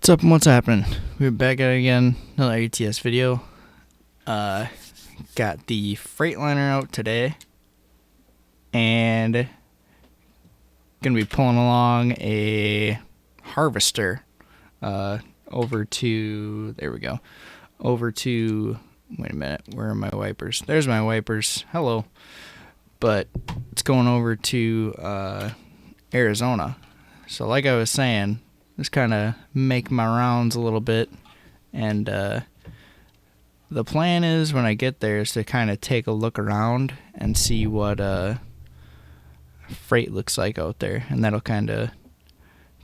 What's up and what's happening? We're back at it again, another ATS video. Got the Freightliner out today and gonna be pulling along a harvester over to, there we go, over to, wait a minute, where are my wipers? There's my wipers, hello. But it's going over to Arizona. So like I was saying, just kind of make my rounds a little bit, and the plan is when I get there is to kind of take a look around and see what freight looks like out there, and that'll kind of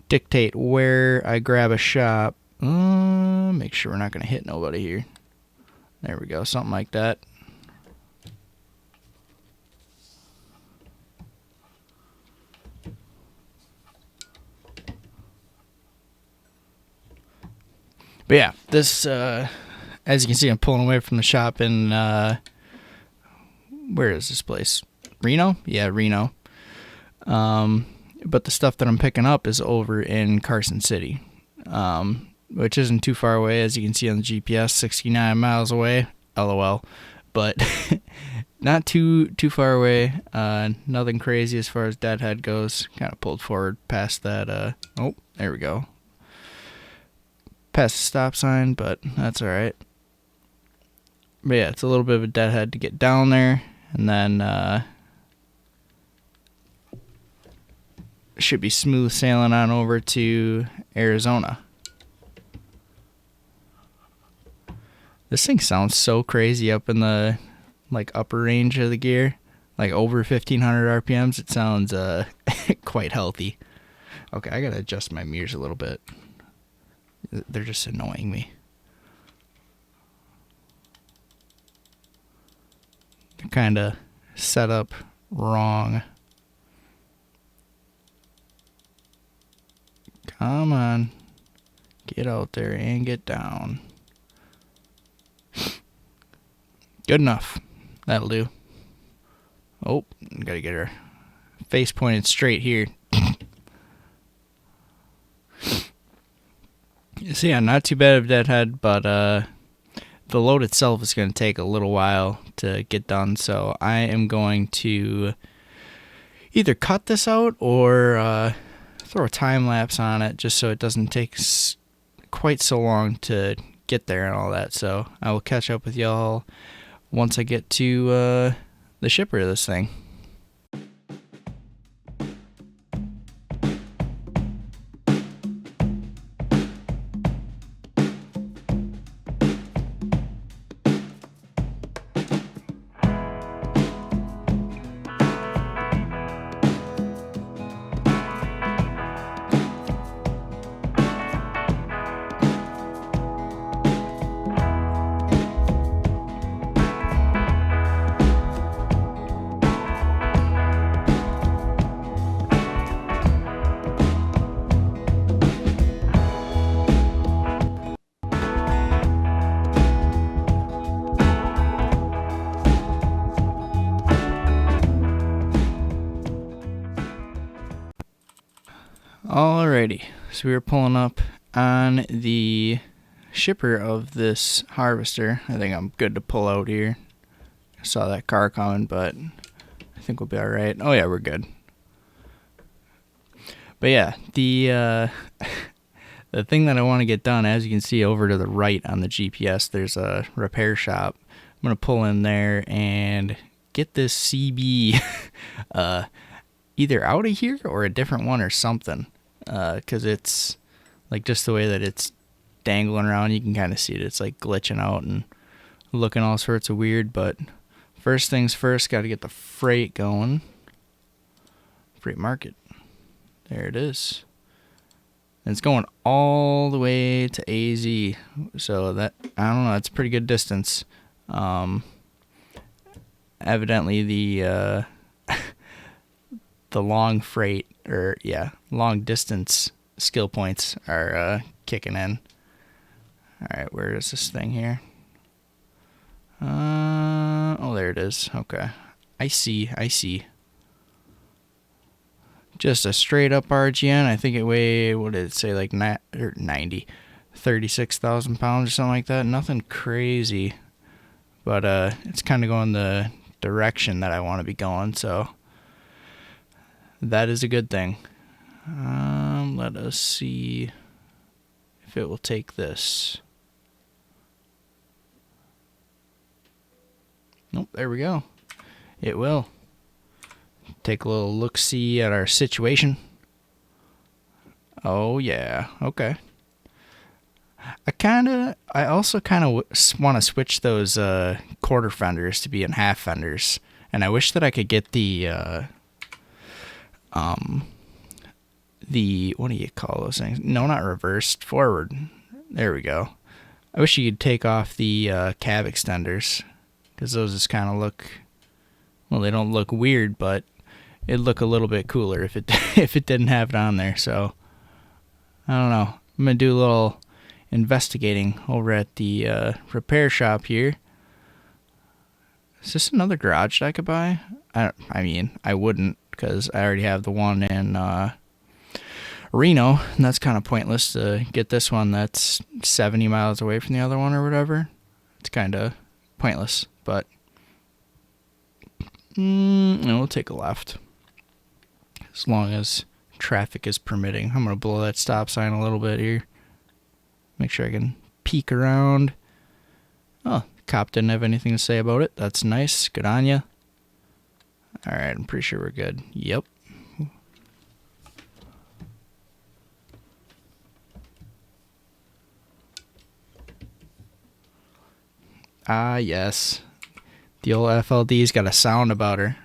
dictate where I grab a shop. Make sure we're not going to hit nobody here. There we go, something like that. But yeah, this, as you can see, I'm pulling away from the shop in, where is this place? Reno? Yeah, Reno. But the stuff that I'm picking up is over in Carson City, which isn't too far away. As you can see on the GPS, 69 miles away, LOL. But not too far away. Nothing crazy as far as deadhead goes. Kind of pulled forward past that, oh, there we go. Past the stop sign, but that's alright. But yeah, it's a little bit of a deadhead to get down there, and then should be smooth sailing on over to Arizona. This thing sounds so crazy up in the upper range of the gear, like over 1500 RPMs. It sounds quite healthy. Okay, I gotta adjust my mirrors a little bit. They're just annoying me. They're kind of set up wrong. Come on. Get out there and get down. Good enough. That'll do. Oh, gotta get her face pointed straight here. So yeah, not too bad of a deadhead, but the load itself is going to take a little while to get done, so I am going to either cut this out or throw a time lapse on it just so it doesn't take quite so long to get there and all that. So I will catch up with y'all once I get to the shipper of this thing. Alrighty, so we were pulling up on the shipper of this harvester. I think I'm good to pull out here. I saw that car coming, but I think we'll be alright. Oh yeah, we're good. But yeah, the thing that I want to get done, as you can see over to the right on the GPS, there's a repair shop. I'm going to pull in there and get this CB either out of here or a different one or something. Because it's like just the way that it's dangling around, you can kind of see it. It's like glitching out and looking all sorts of weird. But first things first, got to get the freight going. Freight market. There it is. And it's going all the way to AZ. So that, I don't know, that's a pretty good distance. Evidently the long freight, or yeah, long distance skill points are kicking in. Alright, where is this thing here? Oh, there it is. Okay. I see. Just a straight up RGN. I think it weighed, what did it say, like 90. 36,000 pounds or something like that. Nothing crazy, but it's kind of going the direction that I want to be going, so that is a good thing. Let us see if it will take this. Nope, there we go. It will. Take a little look-see at our situation. Oh yeah, okay. I also kind of want to switch those quarter fenders to being half fenders, and I wish that I could get the what do you call those things? No, not reversed, forward. There we go. I wish you could take off the cab extenders, because those just kind of look, well, they don't look weird, but it'd look a little bit cooler if it if it didn't have it on there. So I don't know. I'm gonna do a little investigating over at the repair shop here. Is this another garage that I could buy? I mean, I wouldn't, because I already have the one in Reno, and that's kind of pointless to get this one that's 70 miles away from the other one or whatever. It's kind of pointless, but we'll take a left as long as traffic is permitting. I'm going to blow that stop sign a little bit here. Make sure I can peek around. Oh, the cop didn't have anything to say about it. That's nice. Good on ya. Alright, I'm pretty sure we're good. Yep. Ah, yes. The old FLD's got a sound about her.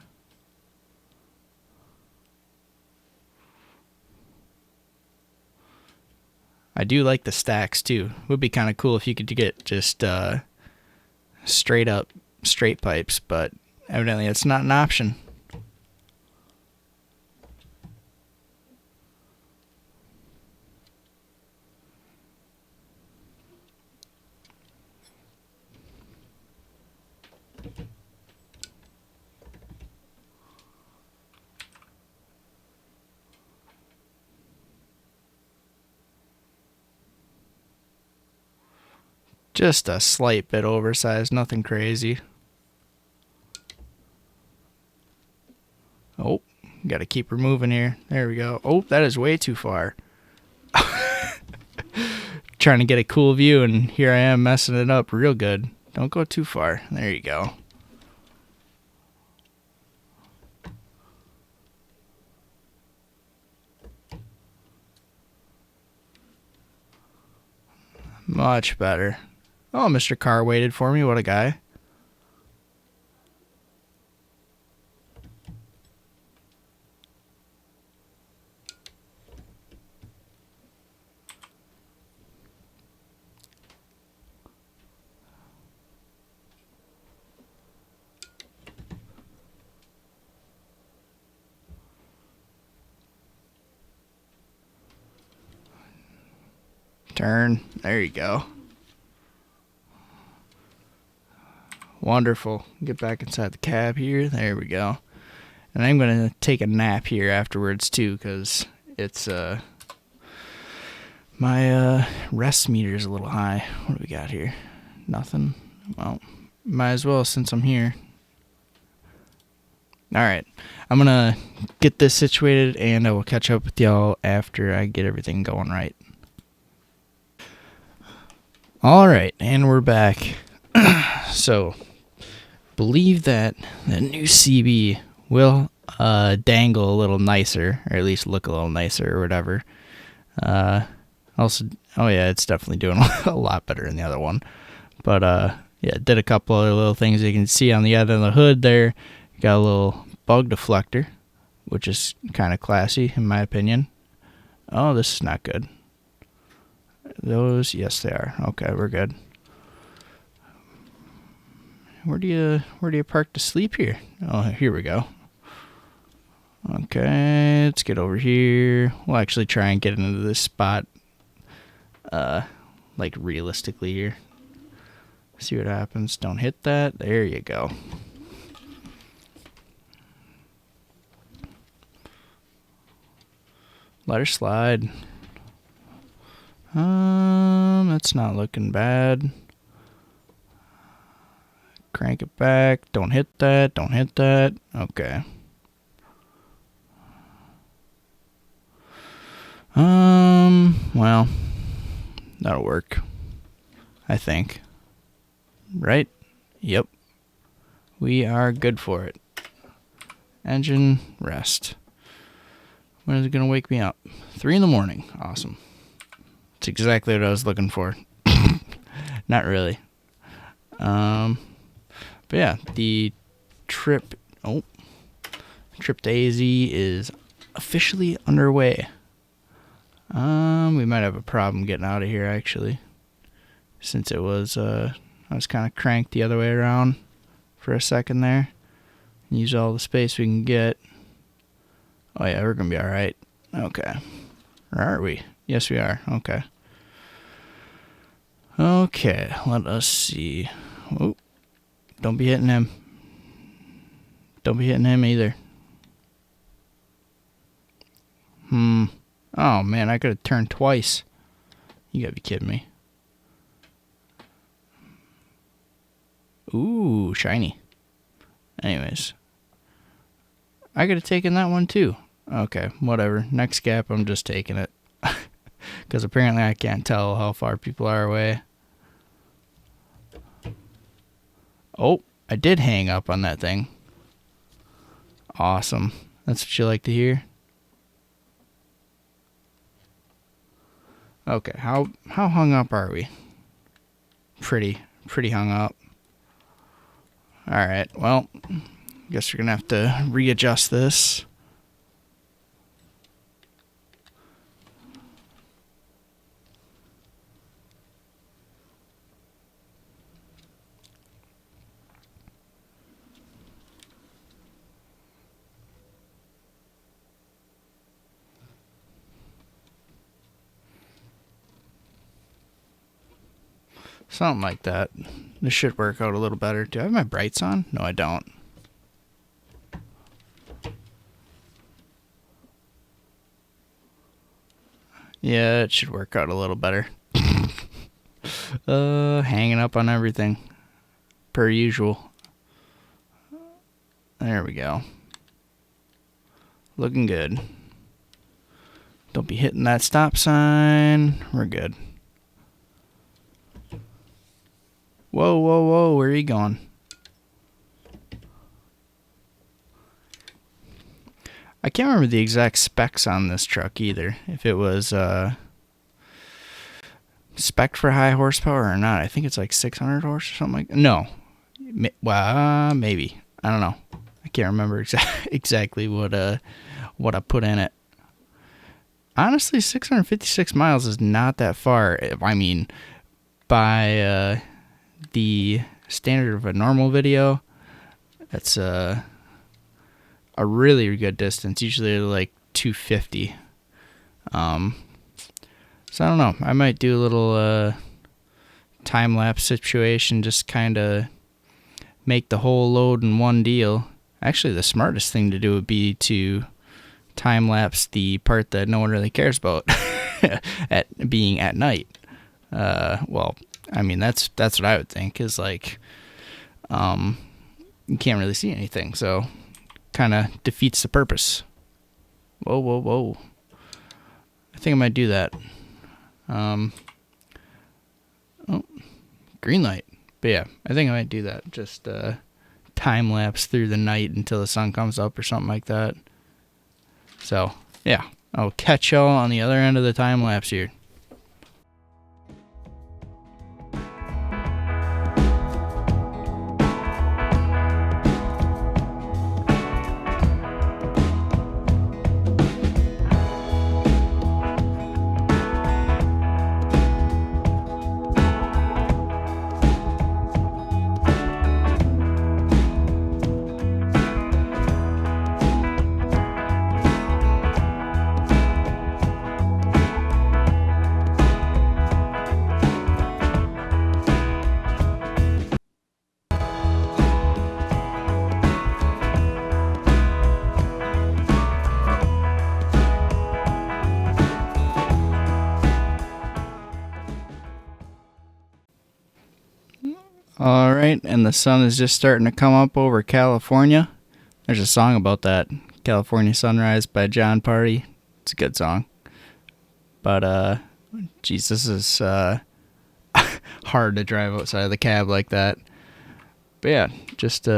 I do like the stacks too. Would be kind of cool if you could get just straight up straight pipes, but evidently it's not an option. Just a slight bit oversized, nothing crazy. Oh, gotta keep her moving here. There we go. Oh, that is way too far. Trying to get a cool view, and here I am messing it up real good. Don't go too far. There you go. Much better. Oh, Mr. Carr waited for me. What a guy. Turn. There you go. Wonderful. Get back inside the cab here. There we go. And I'm going to take a nap here afterwards too, because it's my rest meter is a little high. What do we got here? Nothing. Well, might as well since I'm here. Alright, I'm going to get this situated, and I will catch up with y'all after I get everything going right. Alright, and we're back. So, believe that the new CB will dangle a little nicer, or at least look a little nicer or whatever. Also, oh yeah, it's definitely doing a lot better than the other one. But yeah, it did a couple other little things. You can see on the other of the hood there, you got a little bug deflector, which is kind of classy in my opinion. Oh, this is not good. Those, yes, they are. Okay, we're good. Where do you park to sleep here? Oh, here we go. Okay, let's get over here. We'll actually try and get into this spot, like realistically here. See what happens. Don't hit that. There you go. Let her slide. It's not looking bad. Crank it back. Don't hit that. Don't hit that. Okay. Well, that'll work. I think. Right? Yep. We are good for it. Engine rest. When is it going to wake me up? 3 in the morning. Awesome. It's exactly what I was looking for. Not really. But yeah, the trip to AZ is officially underway. We might have a problem getting out of here, actually, since it was I was kind of cranked the other way around for a second there. Use all the space we can get. Oh yeah, we're gonna be all right. Okay, or are we? Yes, we are. Okay. Okay, let us see. Oh, don't be hitting him. Don't be hitting him either. Oh man, I could have turned twice. You gotta be kidding me. Ooh, shiny. Anyways. I could have taken that one too. Okay, whatever. Next gap, I'm just taking it. Because apparently I can't tell how far people are away. Oh, I did hang up on that thing. Awesome. That's what you like to hear. Okay, how hung up are we? Pretty hung up. Alright, well, guess we're gonna have to readjust this. Something like that. This should work out a little better. Do I have my brights on? No, I don't. Yeah, it should work out a little better. Hanging up on everything. Per usual. There we go. Looking good. Don't be hitting that stop sign. We're good. Whoa, whoa, whoa, where are you going? I can't remember the exact specs on this truck either. If it was spec'd for high horsepower or not. I think it's like 600 horse or something like that. No. Well, maybe. I don't know. I can't remember exactly what I put in it. Honestly, 656 miles is not that far. I mean, by the standard of a normal video, that's a really good distance. Usually like 250. So I don't know. I might do a little time lapse situation, just kind of make the whole load in one deal. Actually, the smartest thing to do would be to time lapse the part that no one really cares about, at being at night. Well, I mean that's what I would think is like, you can't really see anything, so kind of defeats the purpose. Whoa, whoa, whoa! I think I might do that. Oh, green light. But yeah, I think I might do that. Just time lapse through the night until the sun comes up or something like that. So yeah, I'll catch y'all on the other end of the time lapse here. All right, and the sun is just starting to come up over California. There's a song about that, California Sunrise by John Party. It's a good song. But geez, this is hard to drive outside of the cab like that. But yeah, just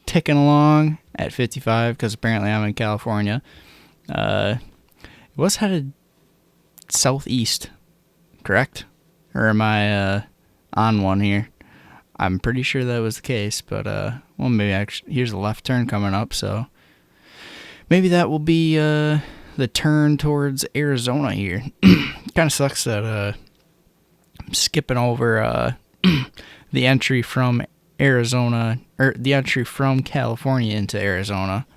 ticking along at 55 because apparently I'm in California. It was headed southeast, correct? Or am I on one here? I'm pretty sure that was the case, but well, maybe actually here's a left turn coming up, so maybe that will be the turn towards Arizona here. Kind of sucks that I'm skipping over the entry from Arizona, or the entry from California into Arizona.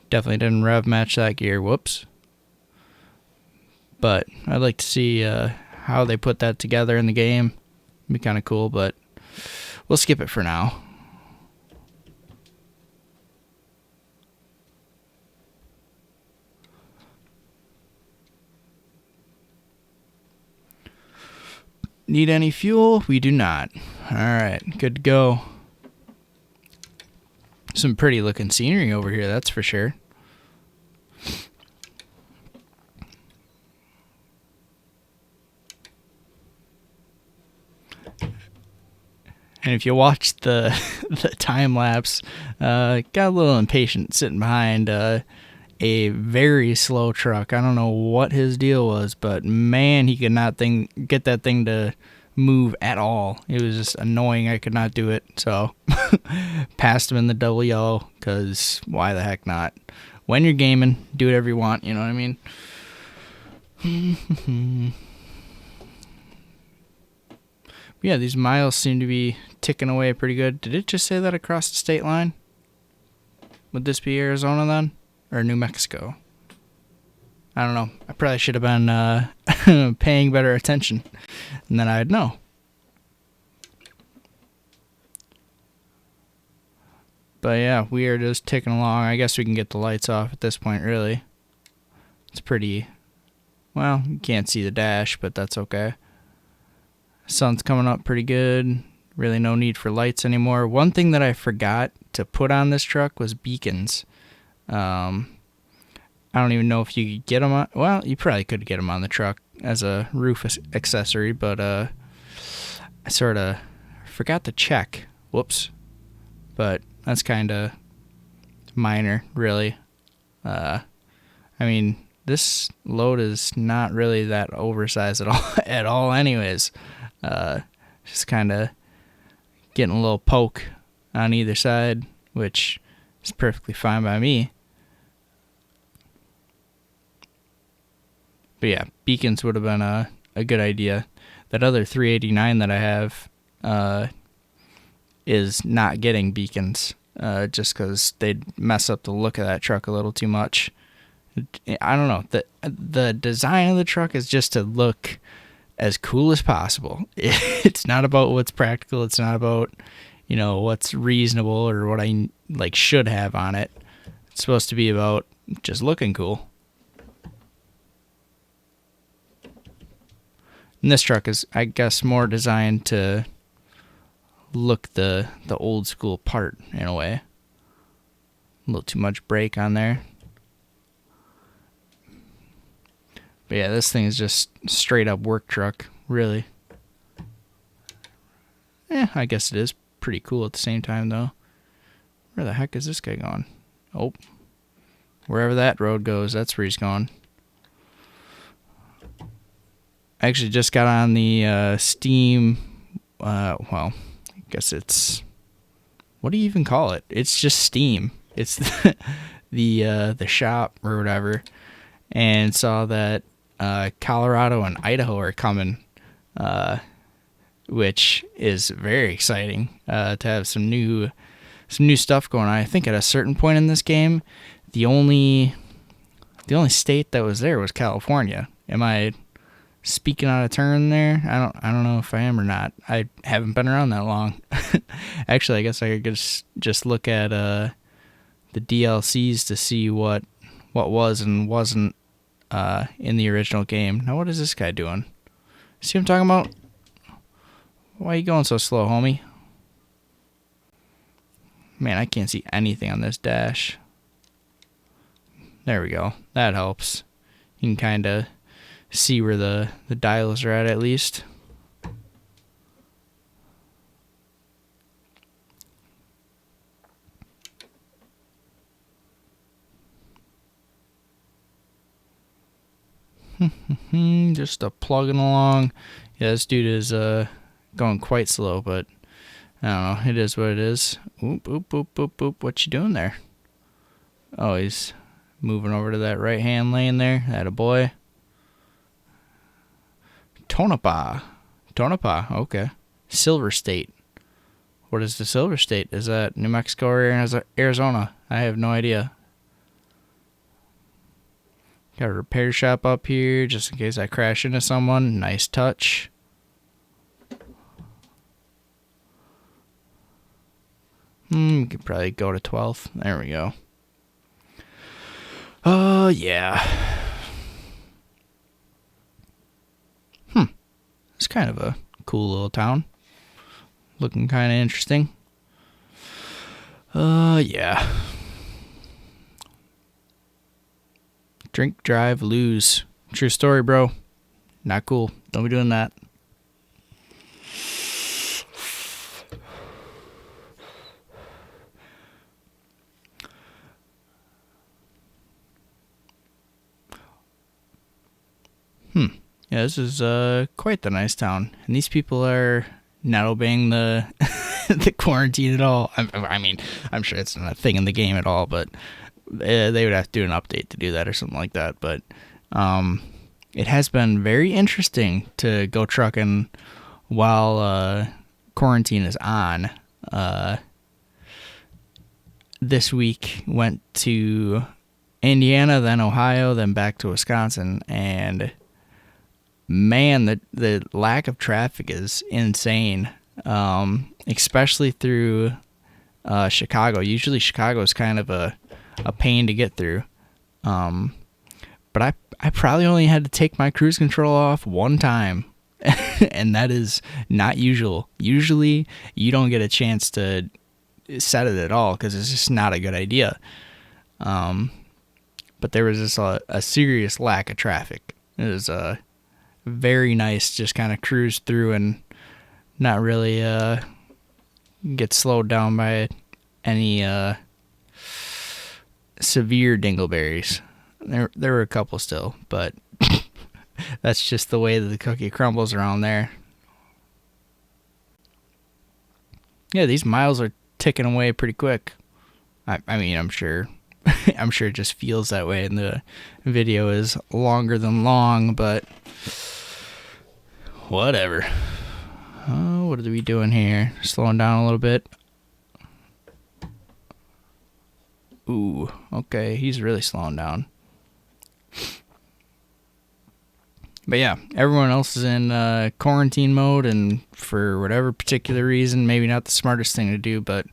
Definitely didn't rev match that gear. Whoops. But I'd like to see how they put that together in the game. Be kind of cool, but we'll skip it for now. Need any fuel? We do not. Alright, good to go. Some pretty looking scenery over here, that's for sure. And if you watch the time lapse, got a little impatient sitting behind a very slow truck. I don't know what his deal was, but man, he could not get that thing to move at all. It was just annoying. I could not do it. So passed him in the double yellow because why the heck not? When you're gaming, do whatever you want. You know what I mean? Yeah, these miles seem to be ticking away pretty good. Did it just say that across the state line? Would this be Arizona then? Or New Mexico? I don't know. I probably should have been paying better attention. And then I'd know. But yeah, we are just ticking along. I guess we can get the lights off at this point, really. It's pretty... Well, you can't see the dash, but that's okay. Sun's coming up pretty good. Really no need for lights anymore. One thing that I forgot to put on this truck was beacons. I don't even know if you could get them on... Well, you probably could get them on the truck as a roof accessory, but I sort of forgot to check. Whoops. But that's kind of minor, really. I mean, this load is not really that oversized at all anyways. Just kind of getting a little poke on either side, which is perfectly fine by me. But yeah, beacons would have been a good idea. That other 389 that I have is not getting beacons just because they'd mess up the look of that truck a little too much. I don't know. The design of the truck is just to look as cool as possible. It's not about what's practical. It's not about, what's reasonable or what I should have on it. It's supposed to be about just looking cool. And this truck is, I guess, more designed to look the old school part in a way. A little too much brake on there. But yeah, this thing is just straight up work truck, really. I guess it is pretty cool at the same time, though. Where the heck is this guy going? Oh, wherever that road goes, that's where he's going. I actually just got on the Steam, well, I guess it's, what do you even call it? It's just Steam. It's the shop or whatever, and saw that Colorado and Idaho are coming, which is very exciting to have some new stuff going on. I think at a certain point in this game, the only state that was there was California. Am I speaking out of turn there? I don't know if I am or not. I haven't been around that long. Actually, I guess I could just look at the DLCs to see what was and wasn't in the original game. Now, what is this guy doing? See what I'm talking about? Why are you going so slow, homie? Man, I can't see anything on this dash. There we go. That helps. You can kind of see where the dials are at least. Just plugging along. Yeah, this dude is going quite slow, but I don't know. It is what it is. Oop, oop, oop, oop, oop. What you doing there? Oh, he's moving over to that right-hand lane there. That a boy. Tonopah. Okay. Silver State. What is the Silver State? Is that New Mexico or Arizona? I have no idea. Got a repair shop up here just in case I crash into someone. Nice touch. We could probably go to 12th. There we go. Yeah. It's kind of a cool little town. Looking kind of interesting. Yeah. Drink, drive, lose. True story, bro. Not cool. Don't be doing that. Yeah, this is quite the nice town. And these people are not obeying the the quarantine at all. I mean, I'm sure it's not a thing in the game at all, but they would have to do an update to do that or something like that. But it has been very interesting to go trucking while quarantine is on. This week went to Indiana, then Ohio, then back to Wisconsin, and man, the lack of traffic is insane, especially through Chicago. Usually Chicago is kind of a pain to get through, but I probably only had to take my cruise control off one time, and that is not usual. Usually you don't get a chance to set it at all because it's just not a good idea. But there was just a serious lack of traffic. It was very nice, just kind of cruise through and not really get slowed down by any severe dingleberries. There were a couple still, but that's just the way that the cookie crumbles around there. Yeah, these miles are ticking away pretty quick. I mean, I'm sure it just feels that way, and the video is longer than long, but whatever. Oh, what are we doing here? Slowing down a little bit. Ooh, okay, he's really slowing down. But yeah, everyone else is in quarantine mode, and for whatever particular reason, maybe not the smartest thing to do, but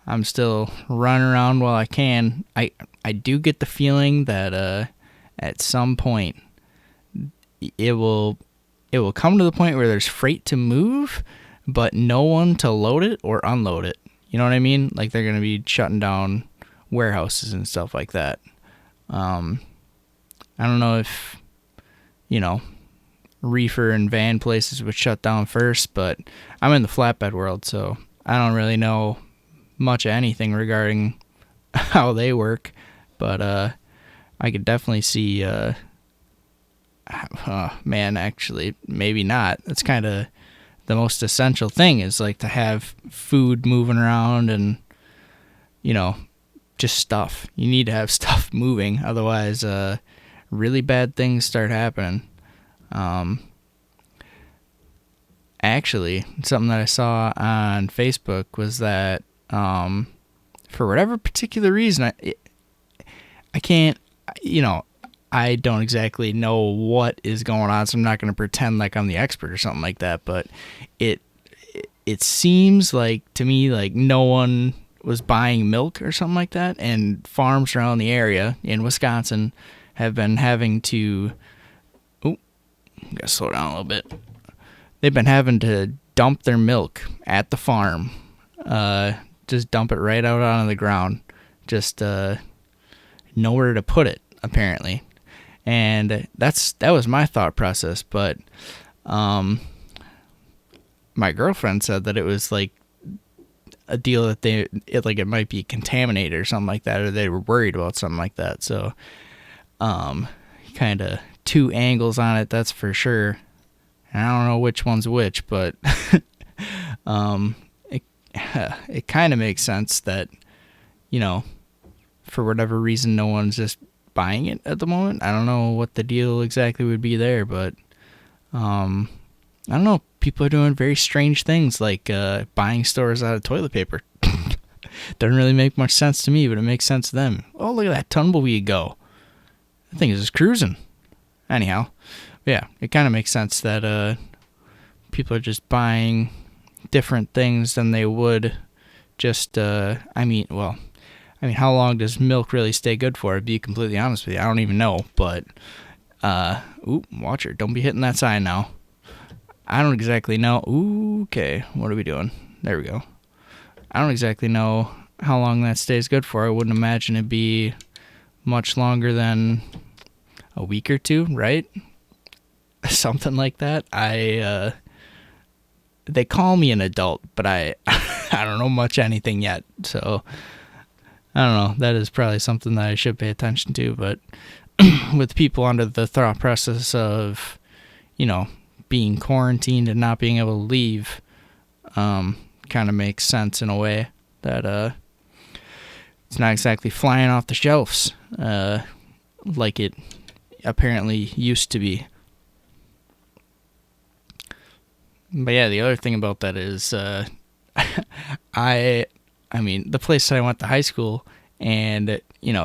I'm still running around while I can. I do get the feeling that at some point it will come to the point where there's freight to move, but no one to load it or unload it. You know what I mean? Like they're going to be shutting down warehouses and stuff like that. I don't know if, reefer and van places would shut down first, but I'm in the flatbed world, so I don't really know much of anything regarding how they work, but I could definitely see man, actually maybe not. That's kind of the most essential thing, is like to have food moving around and just stuff. You need to have stuff moving, otherwise really bad things start happening. Actually, something that I saw on Facebook was that for whatever particular reason, I can't, I don't exactly know what is going on, so I'm not going to pretend like I'm the expert or something like that, but it seems like, to me, like no one was buying milk or something like that, and farms around the area in Wisconsin have been having to, gotta slow down a little bit. They've been having to dump their milk at the farm. Just dump it right out on the ground. Just nowhere to put it, apparently. And that was my thought process. But my girlfriend said that it was like a deal that it might be contaminated or something like that, or they were worried about something like that. So kind of two angles on it, that's for sure. And I don't know which one's which, but it kind of makes sense that, for whatever reason, no one's just buying it at the moment. I don't know what the deal exactly would be there, but I don't know. People are doing very strange things, like buying stores out of toilet paper. Doesn't really make much sense to me, but it makes sense to them. Oh, look at that tumbleweed go. I think it's just cruising. Anyhow, yeah, it kind of makes sense that people are just buying different things than they would just, how long does milk really stay good for? To be completely honest with you, I don't even know, but, watch her. Don't be hitting that sign now. I don't exactly know. Okay, what are we doing? There we go. I don't exactly know how long that stays good for. I wouldn't imagine it'd be much longer than a week or two, right? Something like that. They call me an adult, but I don't know much anything yet, so I don't know. That is probably something that I should pay attention to, but with people under the thought process of, being quarantined and not being able to leave, kind of makes sense in a way that it's not exactly flying off the shelves like it apparently used to be. But yeah, the other thing about that is the place that I went to high school and,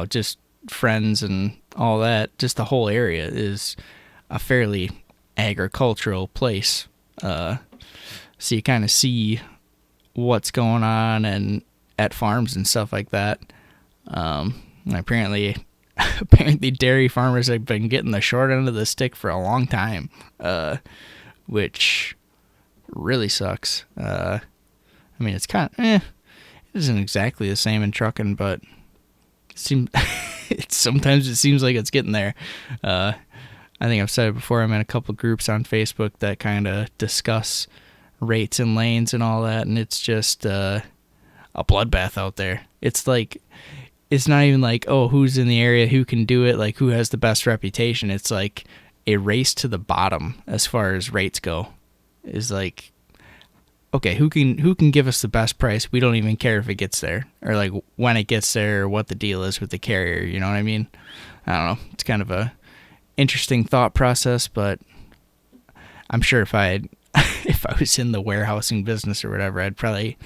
just friends and all that, just the whole area is a fairly agricultural place. So you kind of see what's going on and at farms and stuff like that. And apparently dairy farmers have been getting the short end of the stick for a long time, which really sucks. It's kind of, it isn't exactly the same in trucking, but sometimes it seems like it's getting there. I think I've said it before. I'm in a couple groups on Facebook that kind of discuss rates and lanes and all that, and it's just a bloodbath out there. It's like, it's not even like, oh, who's in the area, who can do it, like who has the best reputation. It's like a race to the bottom as far as rates go. Is like, okay, who can give us the best price? We don't even care if it gets there, or like when it gets there, or what the deal is with the carrier. You know what I mean? I don't know. It's kind of a interesting thought process, but I'm sure if I was in the warehousing business or whatever, I'd probably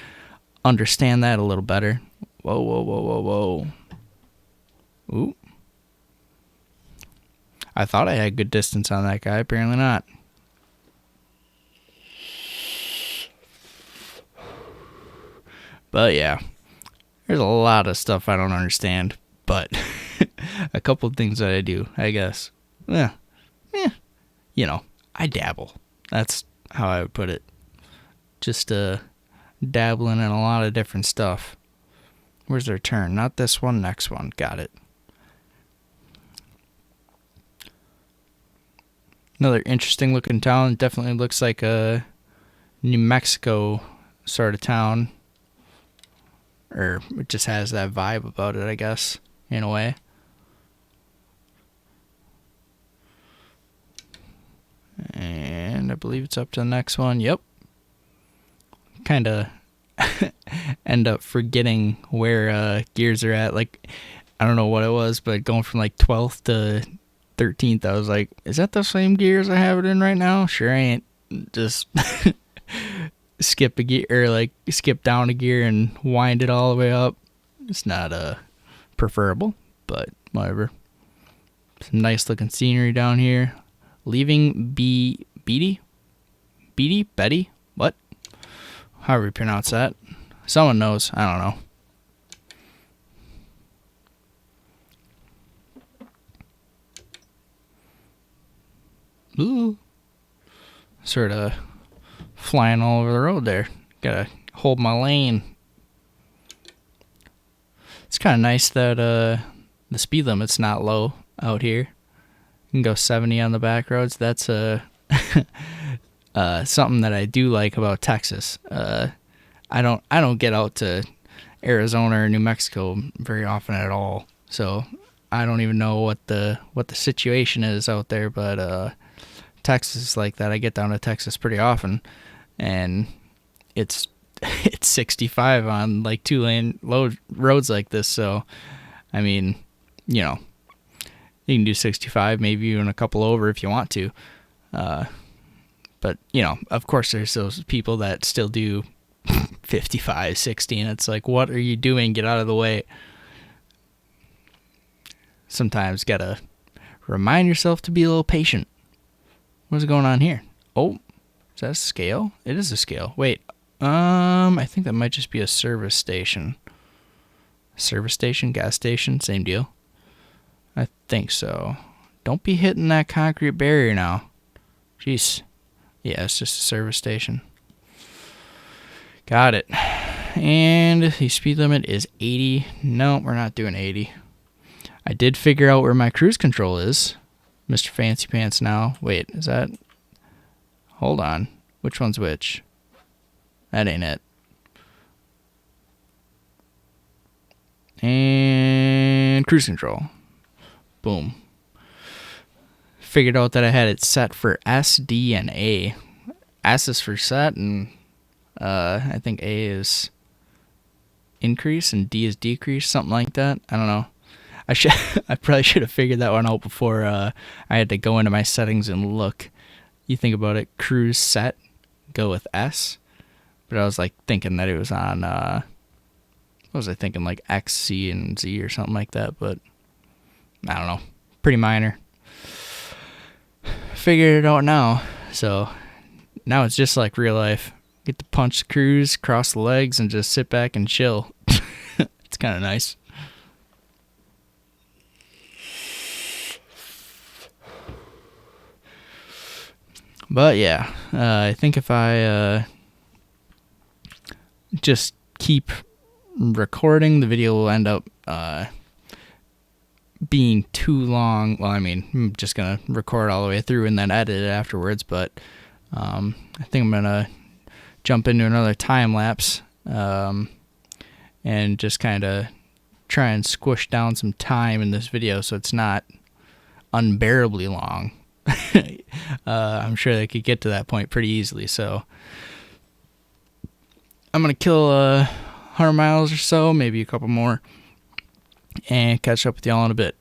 understand that a little better. Whoa. Ooh. I thought I had good distance on that guy. Apparently not. But yeah, there's a lot of stuff I don't understand, but a couple of things that I do, I guess. I dabble. That's how I would put it. Just dabbling in a lot of different stuff. Where's their turn? Not this one, next one. Got it. Another interesting looking town. Definitely looks like a New Mexico sort of town. Or it just has that vibe about it, I guess, in a way. And I believe it's up to the next one. Yep. Kind of end up forgetting where gears are at. Like, I don't know what it was, but going from like 12th to 13th, I was like, is that the same gears I have it in right now? Sure ain't. Just skip a gear, or like skip down a gear and wind it all the way up. It's not preferable, but whatever. Some nice looking scenery down here. Leaving Betty? What? However you pronounce that. Someone knows. I don't know. Ooh. Sort of flying all over the road there. Gotta hold my lane. It's kind of nice that the speed limit's not low out here. You can go 70 on the back roads. That's something that I do like about Texas. I don't get out to Arizona or New Mexico very often at all, so I don't even know what the situation is out there. But Texas is like that. I get down to Texas pretty often, and it's 65 on like 2-lane roads like this. So I mean, you know, you can do 65, maybe even a couple over if you want to. But, you know, of course there's those people that still do 55, 60, and it's like, what are you doing? Get out of the way. Sometimes gotta remind yourself to be a little patient. What's going on here? Oh, is that a scale? It is a scale. Wait, I think that might just be a service station. Service station, gas station, same deal. I think so. Don't be hitting that concrete barrier now. Jeez. Yeah, it's just a service station. Got it. And the speed limit is 80. No, we're not doing 80. I did figure out where my cruise control is. Mr. Fancy Pants now. Wait, is that... Hold on. Which one's which? That ain't it. And cruise control. Boom. Figured out that I had it set for S, D, and A. S is for set, and I think A is increase and D is decrease, something like that. I don't know. I probably should have figured that one out before I had to go into my settings and look. You think about it, cruise set, go with S. But I was like thinking that it was on, what was I thinking, like X, C, and Z or something like that, but I don't know. Pretty minor. Figured it out now. So now it's just like real life. Get to punch the cruise, cross the legs, and just sit back and chill. It's kind of nice. But yeah, I think if I just keep recording, the video will end up being too long. Well, I mean, I'm just gonna record all the way through and then edit it afterwards, but I think I'm gonna jump into another time lapse and just kind of try and squish down some time in this video so it's not unbearably long. I'm sure they could get to that point pretty easily, so I'm gonna kill 100 miles or so, maybe a couple more, and catch up with y'all in a bit.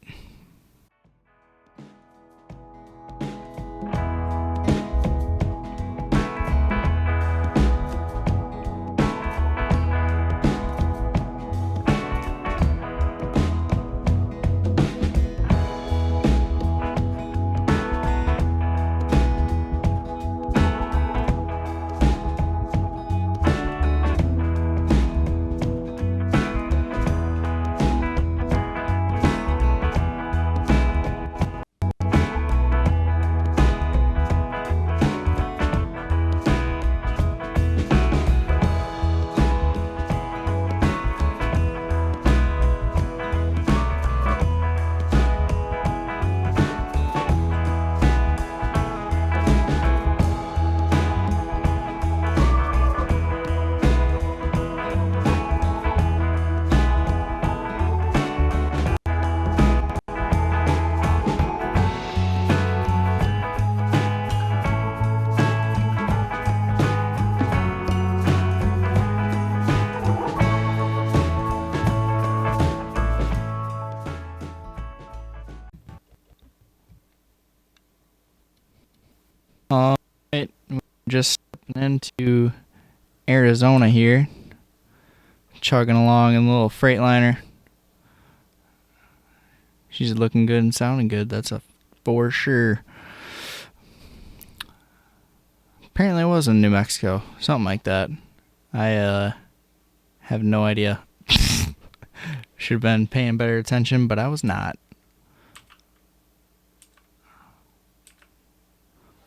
Alright, just stepping into Arizona here, chugging along in a little Freightliner. She's looking good and sounding good, that's a for sure. Apparently it was in New Mexico, something like that. I have no idea. Should have been paying better attention, but I was not.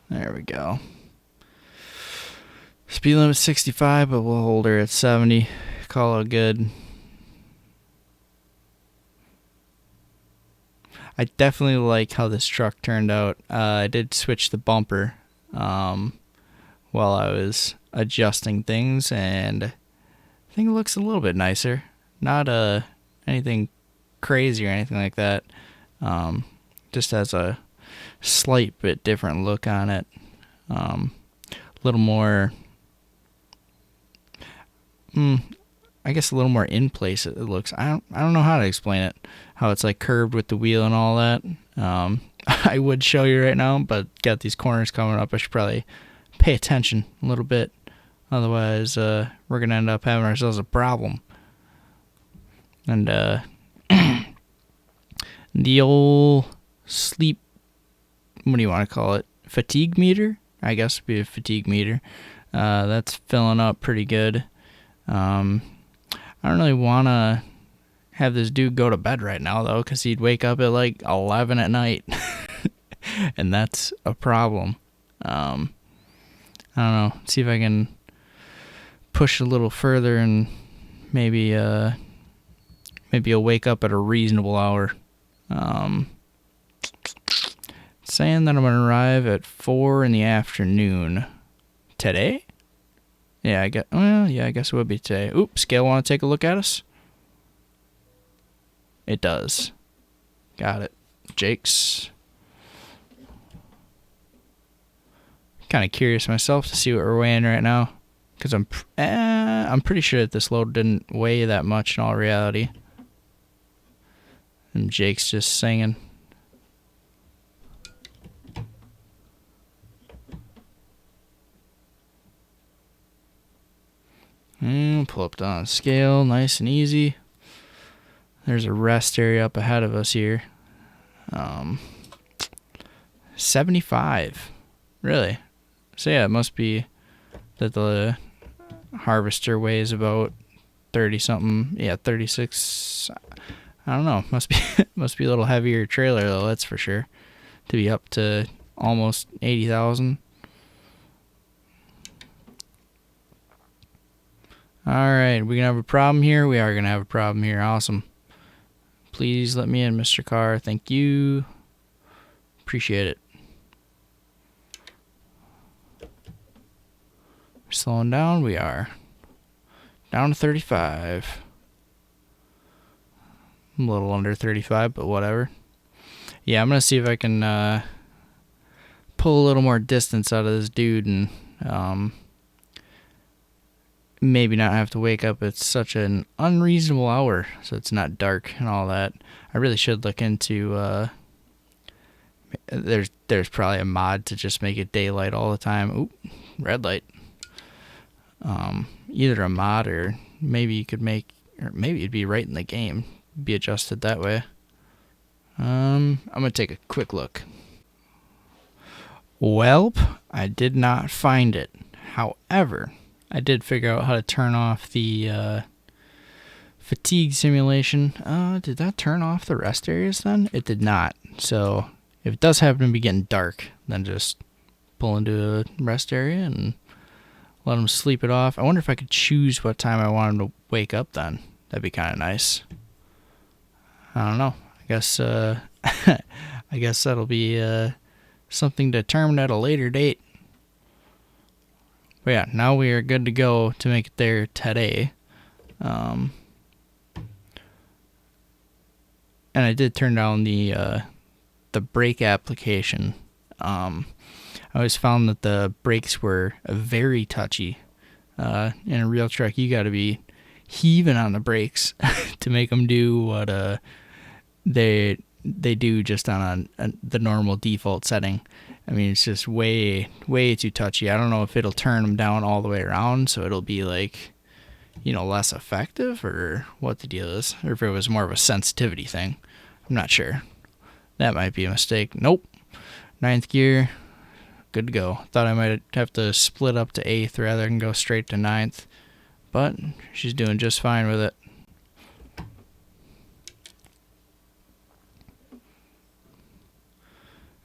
There we go. Speed limit 65, but we'll hold her at 70. Call it good. I definitely like how this truck turned out. I did switch the bumper while I was adjusting things, and I think it looks a little bit nicer. Not anything crazy or anything like that. Just has a slight bit different look on it. A little more, I guess a little more in place it looks. I don't know how to explain it. How it's like curved with the wheel and all that. I would show you right now, but got these corners coming up. I should probably pay attention a little bit. Otherwise, we're going to end up having ourselves a problem. And the old sleep, what do you want to call it? Fatigue meter? I guess would be a fatigue meter. That's filling up pretty good. I don't really want to have this dude go to bed right now, though, because he'd wake up at like 11 at night. And that's a problem. I don't know. See if I can push a little further and maybe he'll wake up at a reasonable hour. Saying that I'm going to arrive at 4 in the afternoon. Today? Yeah, I guess it would be today. Oops, scale want to take a look at us? It does. Got it. Jake's. Kind of curious myself to see what we're weighing right now, because I'm pretty sure that this load didn't weigh that much in all reality. And Jake's just singing. Pull up on a scale, nice and easy. There's a rest area up ahead of us here. 75. Really? So yeah, it must be that the harvester weighs about 30 something. Yeah, 36. I don't know. Must be a little heavier trailer though, that's for sure. To be up to almost 80,000. Alright, we gonna have a problem here? We are gonna have a problem here. Awesome. Please let me in, Mr. Carr. Thank you. Appreciate it. We're slowing down. We are. Down to 35. I'm a little under 35, but whatever. Yeah, I'm gonna see if I can pull a little more distance out of this dude and maybe not have to wake up at such an unreasonable hour so it's not dark and all that. I really should look into there's probably a mod to just make it daylight all the time. Oop, red light. Either a mod or maybe you could make, or maybe it'd be right in the game, be adjusted that way. I'm gonna take a quick look. Welp, I did not find it. However, I did figure out how to turn off the fatigue simulation. Did that turn off the rest areas then? It did not. So if it does happen to be getting dark, then just pull into a rest area and let them sleep it off. I wonder if I could choose what time I want them to wake up then. That'd be kind of nice. I don't know. I guess I guess that'll be something determined at a later date. But yeah, now we are good to go to make it there today. And I did turn down the brake application. I always found that the brakes were very touchy. In a real truck, you got to be heaving on the brakes to make them do what they do just on the normal default setting. I mean, it's just way too touchy. I don't know if it'll turn them down all the way around, so it'll be like, less effective, or what the deal is, or if it was more of a sensitivity thing. I'm not sure. That might be a mistake. Nope. 9th gear. Good to go. Thought I might have to split up to 8th rather than go straight to 9th, but she's doing just fine with it.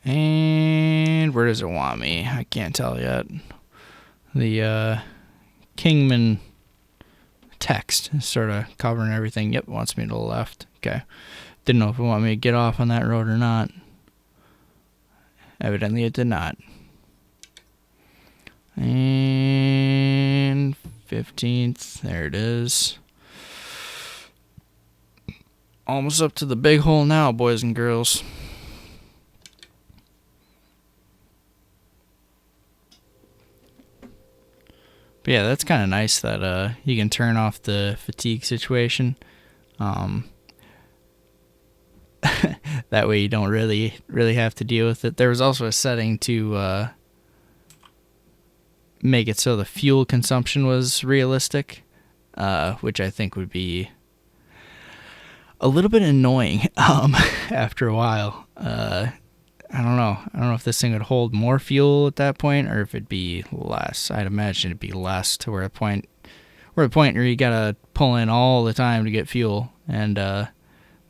And where does it want me? I can't tell yet. The Kingman text sort of covering everything. Yep, wants me to the left. Okay. Didn't know if it wanted me to get off on that road or not. Evidently it did not. And 15th, there it is. Almost up to the big hole now, boys and girls. But yeah, that's kind of nice that you can turn off the fatigue situation. That way you don't really have to deal with it. There was also a setting to make it so the fuel consumption was realistic, which I think would be a little bit annoying after a while. I don't know if this thing would hold more fuel at that point or if it'd be less. I'd imagine it'd be less to where the point where you gotta pull in all the time to get fuel, and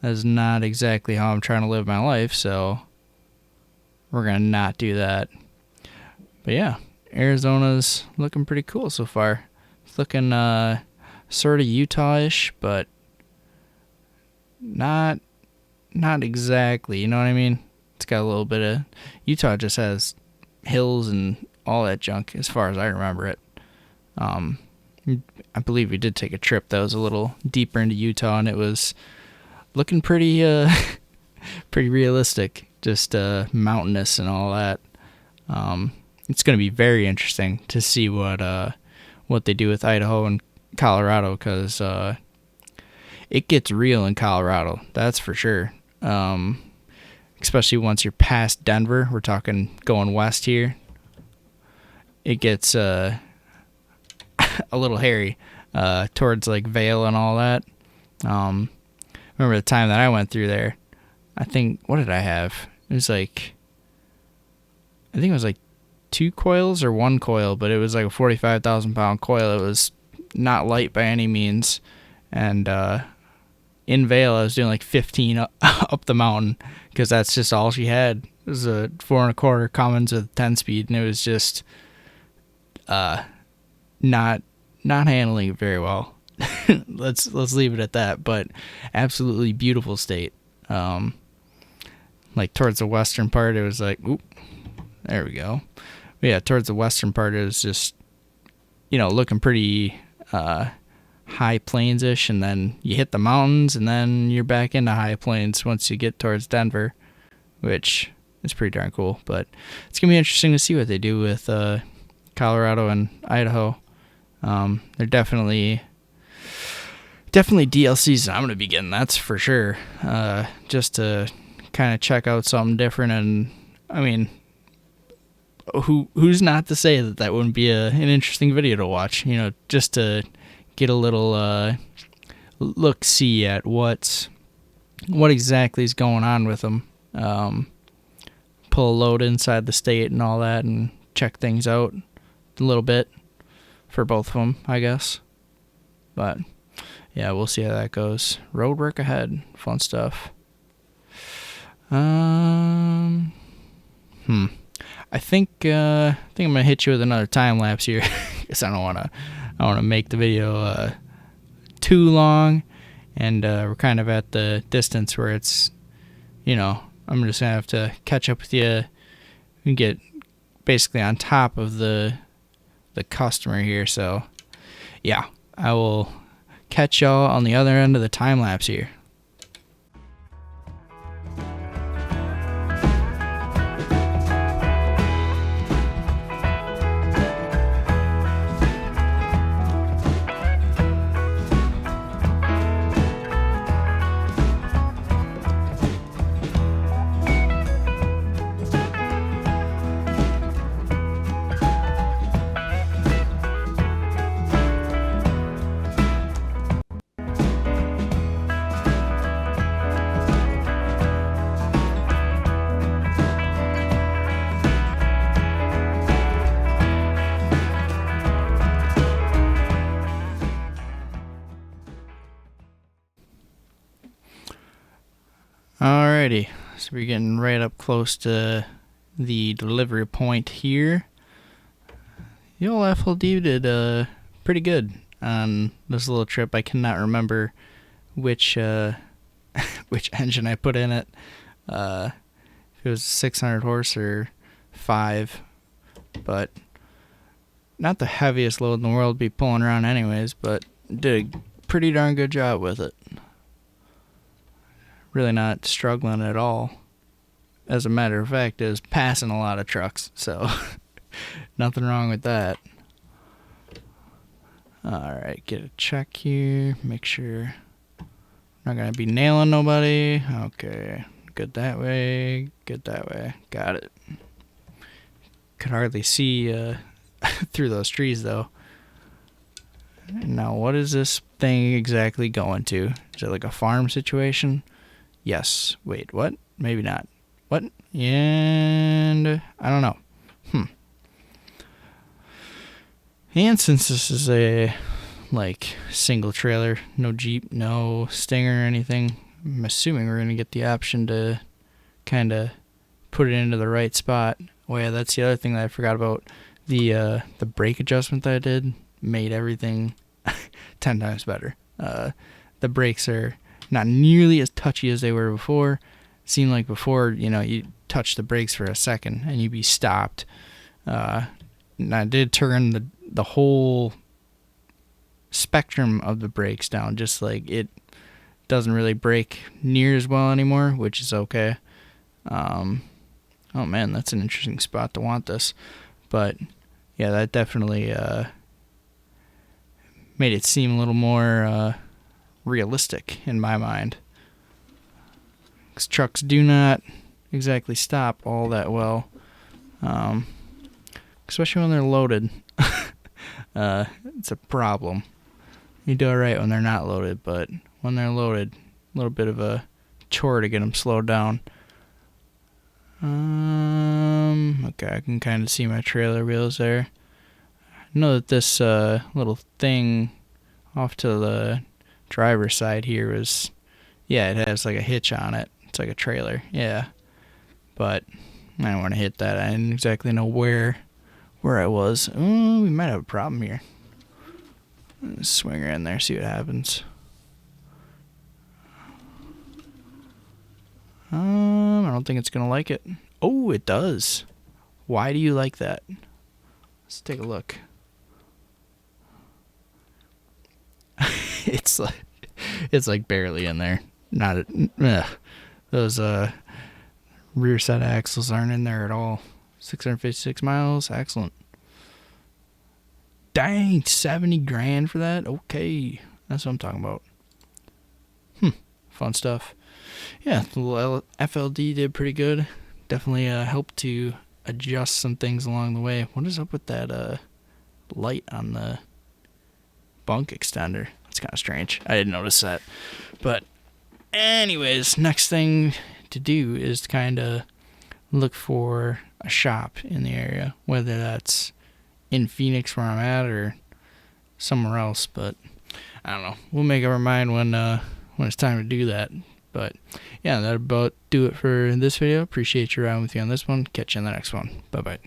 that's not exactly how I'm trying to live my life, so we're gonna not do that. But yeah, Arizona's looking pretty cool so far. It's looking sort of Utah-ish, but not exactly, you know what I mean? It's got a little bit of... Utah just has hills and all that junk as far as I remember it. I believe we did take a trip that was a little deeper into Utah, and it was looking pretty pretty realistic, just mountainous and all that. It's going to be very interesting to see what they do with Idaho and Colorado, because it gets real in Colorado, that's for sure. Especially once you're past Denver, we're talking going west here, it gets a little hairy towards like Vail and all that. Remember the time that I went through there, I think, what did I have? It was like, I think it was like 2 coils or 1 coil, but it was like a 45,000 pound coil. It was not light by any means. And in Vail, I was doing like 15 up the mountain, because that's just all she had. It was a 4 1/4 Cummins with 10 speed, and it was just not handling it very well. Let's leave it at that. But absolutely beautiful state. Like towards the western part, it was like, oop, there we go. But yeah, towards the western part, it was just, looking pretty high plains-ish, and then you hit the mountains, and then you're back into high plains once you get towards Denver, which is pretty darn cool. But it's gonna be interesting to see what they do with Colorado and Idaho. They're definitely DLCs I'm gonna be getting, that's for sure. Just to kind of check out something different, and I mean, who's not to say that wouldn't be an interesting video to watch? Just to get a little look-see at what exactly is going on with them. Pull a load inside the state and all that, and check things out a little bit for both of them, I guess. But yeah, we'll see how that goes. Road work ahead, fun stuff. I think I'm gonna hit you with another time lapse here, because I don't wanna make the video too long, and we're kind of at the distance where it's, I'm just gonna have to catch up with you and get basically on top of the customer here. So yeah, I will catch y'all on the other end of the time lapse here. Alrighty, so we're getting right up close to the delivery point here. The old FLD did pretty pretty good on this little trip. I cannot remember which which engine I put in it. If it was 600 horse or 5, but not the heaviest load in the world to be pulling around anyways, but did a pretty darn good job with it. Really not struggling at all. As a matter of fact, it was passing a lot of trucks, so nothing wrong with that. Alright, get a check here, make sure I'm not going to be nailing nobody. Okay, good that way, got it. Could hardly see through those trees though. Now what is this thing exactly going to? Is it like a farm situation? Yes. Wait, what? Maybe not. What? And I don't know. And since this is a like single trailer, no Jeep, no Stinger or anything, I'm assuming we're gonna get the option to kind of put it into the right spot. Oh yeah, that's the other thing that I forgot about. The brake adjustment that I did made everything 10 times better. The brakes are not nearly as touchy as they were before. It seemed like before, you touch the brakes for a second and you'd be stopped. And I did turn the whole spectrum of the brakes down, just like it doesn't really brake near as well anymore, which is okay. Oh man, that's an interesting spot to want this. But yeah, that definitely made it seem a little more realistic in my mind. Because trucks do not exactly stop all that well, especially when they're loaded. It's a problem. You do alright when they're not loaded, but when they're loaded, a little bit of a chore to get them slowed down. Okay, I can kind of see my trailer wheels there. I know that this little thing off to the driver's side here is, yeah, it has like a hitch on it. It's like a trailer, yeah. But I don't want to hit that. I didn't exactly know where I was. Ooh, we might have a problem here. Let's swing her in there, see what happens. I don't think it's gonna like it. Oh, it does. Why do you like that? Let's take a look. It's like barely in there. Not those rear set axles aren't in there at all. 656 miles, excellent. Dang, 70 grand for that? Okay, that's what I'm talking about. Fun stuff. Yeah, the little FLD did pretty good. Definitely helped to adjust some things along the way. What is up with that light on the bunk extender? That's kind of strange. I didn't notice that. But anyways, next thing to do is kind of look for a shop in the area, whether that's in Phoenix where I'm at or somewhere else. But I don't know. We'll make up our mind when it's time to do that. But yeah, that'll about do it for this video. Appreciate you riding with me on this one. Catch you in the next one. Bye bye.